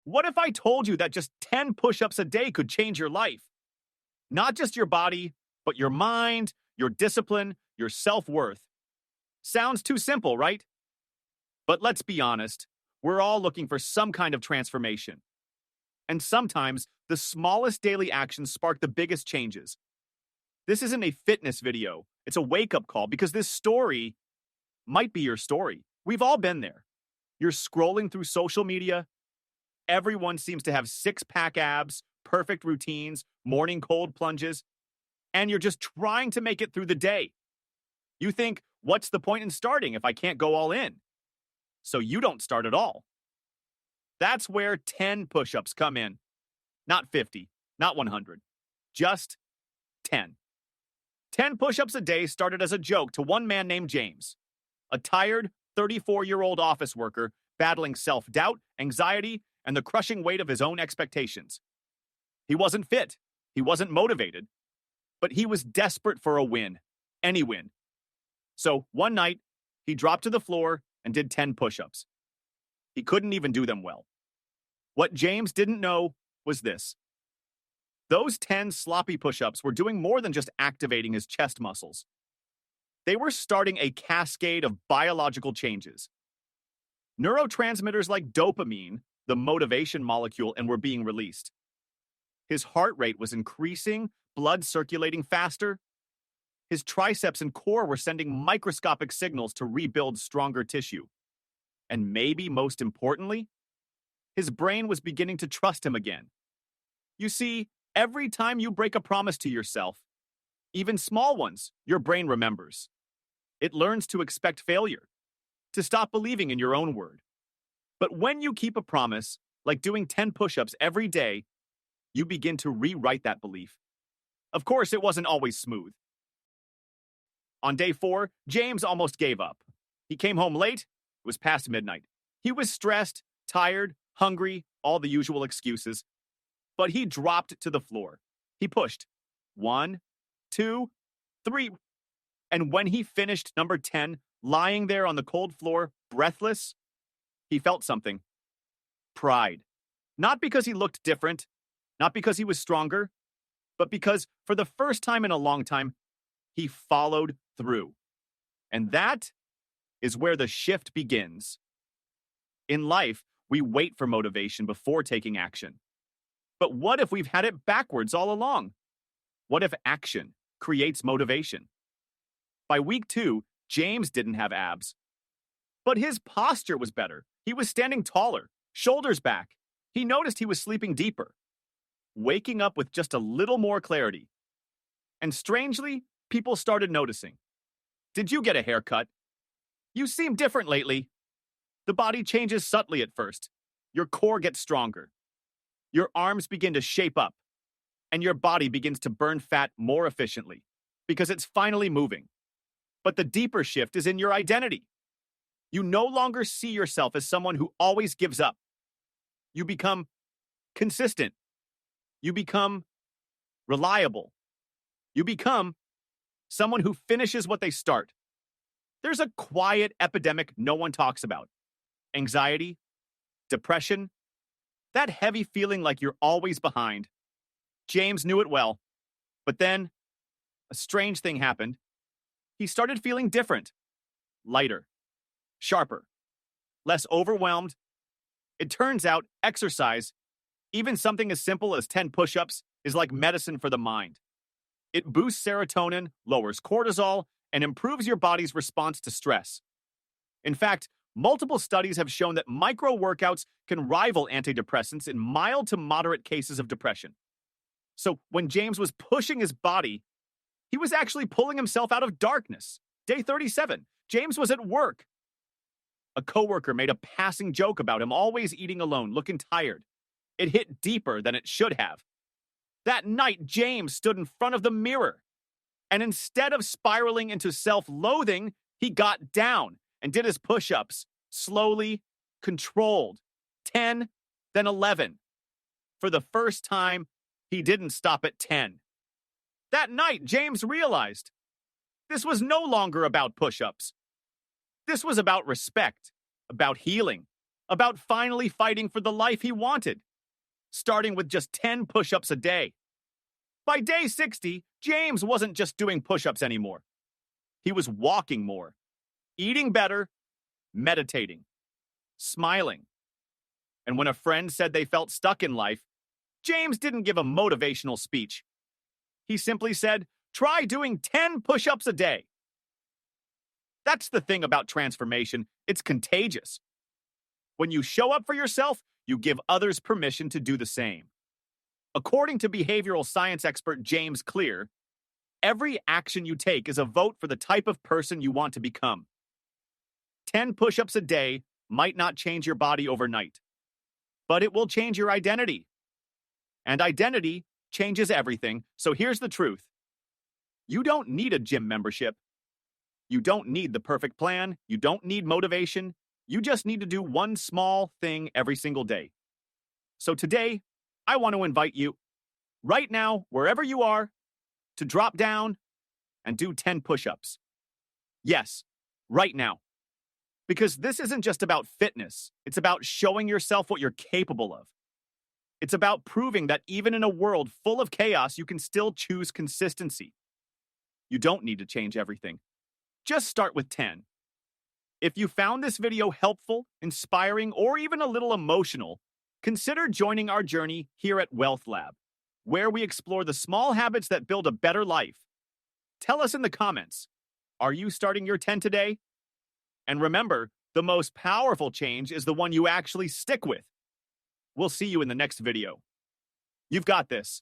What if I told you that just 10 push-ups a day could change your life? Not just your body, but your mind, your discipline, your self-worth. Sounds too simple, right? But let's be honest, we're all looking for some kind of transformation. And sometimes, the smallest daily actions spark the biggest changes. This isn't a fitness video. It's a wake-up call because this story might be your story. We've all been there. You're scrolling through social media. Everyone seems to have six-pack abs, perfect routines, morning cold plunges, and you're just trying to make it through the day. You think, what's the point in starting if I can't go all in? So you don't start at all. That's where 10 push-ups come in. Not 50, not 100, just 10. 10 push-ups a day started as a joke to one man named James, a tired 34-year-old office worker battling self-doubt, anxiety, and the crushing weight of his own expectations. He wasn't fit, he wasn't motivated, but he was desperate for a win, any win. So one night, he dropped to the floor and did 10 push-ups. He couldn't even do them well. What James didn't know was this. Those 10 sloppy push-ups were doing more than just activating his chest muscles. They were starting a cascade of biological changes. Neurotransmitters like dopamine, the motivation molecule, and were being released. His heart rate was increasing, blood circulating faster. His triceps and core were sending microscopic signals to rebuild stronger tissue. And maybe most importantly, his brain was beginning to trust him again. You see, every time you break a promise to yourself, even small ones, your brain remembers. It learns to expect failure, to stop believing in your own word. But when you keep a promise, like doing 10 push-ups every day, you begin to rewrite that belief. Of course, it wasn't always smooth. On day 4, James almost gave up. He came home late. It was past midnight. He was stressed, tired, hungry, all the usual excuses. But he dropped to the floor. He pushed. 1, 2, 3. And when he finished number 10, lying there on the cold floor, breathless, he felt something. Pride. Not because he looked different, not because he was stronger, but because for the first time in a long time, he followed through. And that is where the shift begins. In life, we wait for motivation before taking action. But what if we've had it backwards all along? What if action creates motivation? By week 2, James didn't have abs. But his posture was better. He was standing taller, shoulders back. He noticed he was sleeping deeper, waking up with just a little more clarity. And strangely, people started noticing. Did you get a haircut? You seem different lately. The body changes subtly at first. Your core gets stronger. Your arms begin to shape up. And your body begins to burn fat more efficiently because it's finally moving. But the deeper shift is in your identity. You no longer see yourself as someone who always gives up. You become consistent. You become reliable. You become someone who finishes what they start. There's a quiet epidemic no one talks about. Anxiety, depression, that heavy feeling like you're always behind. James knew it well. But then, a strange thing happened. He started feeling different. Lighter. Sharper. Less overwhelmed. It turns out exercise, even something as simple as 10 push-ups, is like medicine for the mind. It boosts serotonin, lowers cortisol, and improves your body's response to stress. In fact, multiple studies have shown that micro-workouts can rival antidepressants in mild to moderate cases of depression. So when James was pushing his body, he was actually pulling himself out of darkness. Day 37, James was at work. A coworker made a passing joke about him always eating alone, looking tired. It hit deeper than it should have. That night, James stood in front of the mirror. And instead of spiraling into self-loathing, he got down and did his push-ups, slowly, controlled. 10, then 11. For the first time, he didn't stop at 10. That night, James realized this was no longer about push-ups. This was about respect, about healing, about finally fighting for the life he wanted, starting with just 10 push-ups a day. By day 60, James wasn't just doing push-ups anymore. He was walking more, eating better, meditating, smiling. And when a friend said they felt stuck in life, James didn't give a motivational speech. He simply said, "Try doing 10 push-ups a day." That's the thing about transformation. It's contagious. When you show up for yourself, you give others permission to do the same. According to behavioral science expert James Clear, every action you take is a vote for the type of person you want to become. 10 push-ups a day might not change your body overnight, but it will change your identity. And identity changes everything, so here's the truth. You don't need a gym membership. You don't need the perfect plan. You don't need motivation. You just need to do one small thing every single day. So today, I want to invite you, right now, wherever you are, to drop down and do 10 push-ups. Yes, right now. Because this isn't just about fitness. It's about showing yourself what you're capable of. It's about proving that even in a world full of chaos, you can still choose consistency. You don't need to change everything. Just start with 10. If you found this video helpful, inspiring, or even a little emotional, consider joining our journey here at Wellth Lab, where we explore the small habits that build a better life. Tell us in the comments, are you starting your 10 today? And remember, the most powerful change is the one you actually stick with. We'll see you in the next video. You've got this.